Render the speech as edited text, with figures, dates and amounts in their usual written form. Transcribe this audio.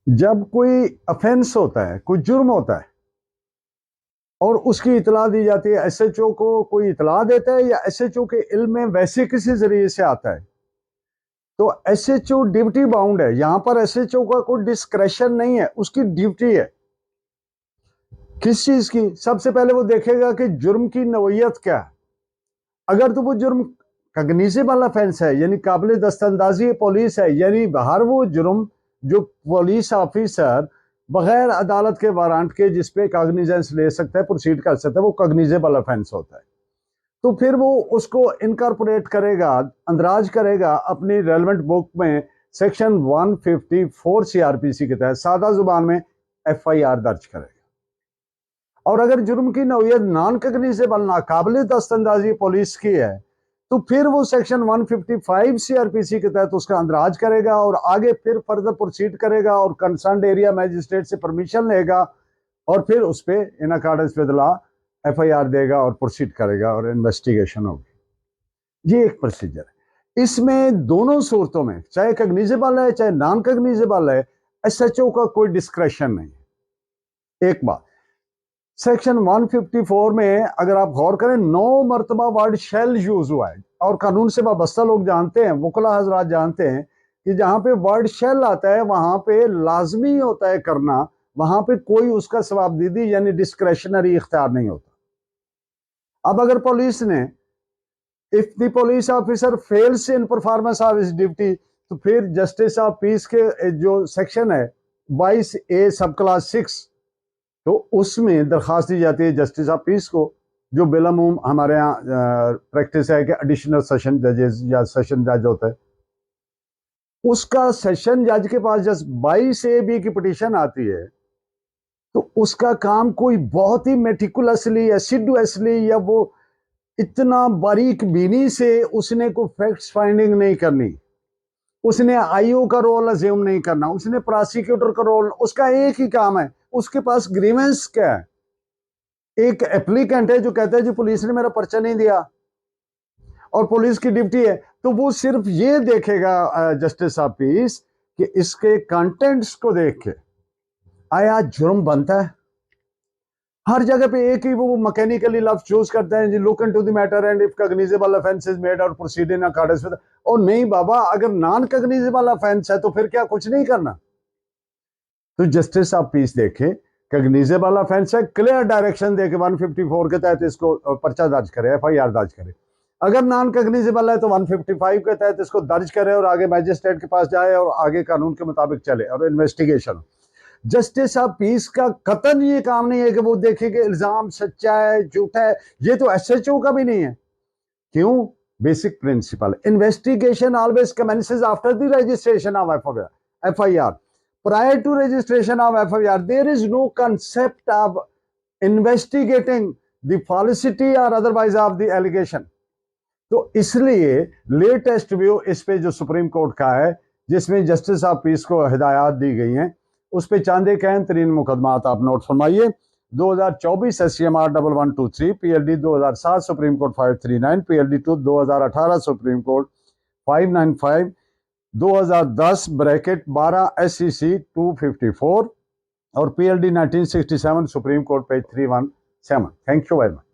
जब कोई अफेंस होता है, कोई जुर्म होता है और उसकी इतला दी जाती है, एसएचओ को कोई इतला देता है या एसएचओ के इल्म में वैसे किसी जरिए से आता है, तो एसएचओ ड्यूटी बाउंड है। यहां पर एसएचओ का कोई डिस्क्रेशन नहीं है, उसकी ड्यूटी है। किस चीज की? सबसे पहले वो देखेगा कि जुर्म की नौयत क्या है। अगर तो वो जुर्म कग्निजेबल ऑफेंस है, यानी काबिल दस्तंदाजी पुलिस है, यानी बाहर वो जुर्म जो पुलिस ऑफिसर बगैर अदालत के वारंट के जिसपे कॉग्निजेंस ले सकता है, प्रोसीड कर सकता है, वो कग्निजेबल ऑफेंस होता है। तो फिर वो उसको इनकॉर्पोरेट करेगा, अंदराज करेगा अपनी रेलेवेंट बुक में सेक्शन 154 सीआरपीसी के तहत सादा जुबान में एफआईआर दर्ज करेगा। और अगर जुर्म की नौयत नॉन कग्निजेबल नाकाबिल दस्तंदाजी पुलिस की है, तो फिर वो सेक्शन 155 सीआरपीसी के तहत उसका अंदराज करेगा और आगे फिर फर्दर प्रोसीड करेगा और कंसर्न एरिया मैजिस्ट्रेट से परमिशन लेगा और फिर उस पर इन अकॉर्डेंस विद लॉ एफआईआर देगा और प्रोसीड करेगा और इन्वेस्टिगेशन होगी। ये एक प्रोसीजर है। इसमें दोनों सूरतों में, चाहे कग्निजेबल है चाहे नॉन कग्निजेबल है, एसएचओ का कोई डिस्क्रेशन नहीं है। एक बात, सेक्शन 154 में अगर आप गौर करें, 9 मरतबा वर्ड शेल यूज हुआ है और कानून से वाबस्ता लोग जानते हैं, वकला हजरात जानते हैं कि जहां पे वर्ड शेल आता है वहां पे लाजमी होता है करना, वहां पे कोई उसका सवाबदीदी यानी डिस्क्रेशनरी इख्तियार नहीं होता। अब अगर पुलिस ने, if the police officer fails in performance of his duty, तो फिर जस्टिस ऑफ पीस के जो सेक्शन है 22A सब क्लास 6, तो उसमें दरखास्त दी जाती है जस्टिस ऑफ पीस को, जो बिलामूम हमारे यहाँ प्रैक्टिस है कि एडिशनल सेशन जजेस या सेशन जज होता है, उसका सेशन जज के पास जस्ट 22AB की पिटीशन आती है, तो उसका काम कोई बहुत ही मेटिकुलसली एसिडुअसली या वो इतना बारीक बीनी से उसने कोई फैक्ट्स फाइंडिंग नहीं करनी, उसने आईओ का रोल अज्यूम नहीं करना, उसने प्रोसिक्यूटर का रोल, उसका एक ही काम है। उसके पास ग्रीवेंस क्या है? एक एप्लीकेंट है जो कहता है जी पुलिस ने मेरा पर्चा नहीं दिया और पुलिस की ड्यूटी है, तो वो सिर्फ ये देखेगा जस्टिस ऑफ पीस कि इसके कंटेंट्स को देख के आया जुर्म बनता है। हर जगह पे एक ही वो मैकेनिकली लफ्ज चूज करते हैं जी, look into the matter and if cognizable offence is made or proceed in accordance with. और नहीं बाबा, अगर नॉन कग्निजेबल ऑफेंस है तो फिर क्या कुछ नहीं करना? तो जस्टिस ऑफ पीस देखे कग्निजेबल ऑफेंस है, क्लियर डायरेक्शन देके 154 के तहत इसको पर्चा दर्ज करे, एफआईआर दर्ज करे। अगर नॉन कग्निजेबल है तो 155 के तहत इसको दर्ज करे और आगे मैजिस्ट्रेट के पास जाए और आगे कानून के मुताबिक चले और इन्वेस्टिगेशन। जस्टिस ऑफ पीस का कतन ये काम नहीं है कि वो देखे कि इल्जाम सच्चा है झूठा है। ये तो एसएचओ का भी नहीं है। क्यों? Basic principle, investigation always commences after the registration of FIR. Prior to registration of FIR, there is no concept of investigating the falsity or otherwise of the allegation. तो इसलिए लेटेस्ट व्यू इस पे जो सुप्रीम कोर्ट का है, जिसमें justice of peace को हिदायत दी गई हैं, उस पे चांदे कहन तरीन मुकदमात आप नोट फरमाइए। 2024 SCMR 1123, PLD 2007 supreme court 539, PLD 2 2018 supreme court 595, 2010 bracket 12 SCC 254 और PLD 1967 supreme court page 317। Thank you very much.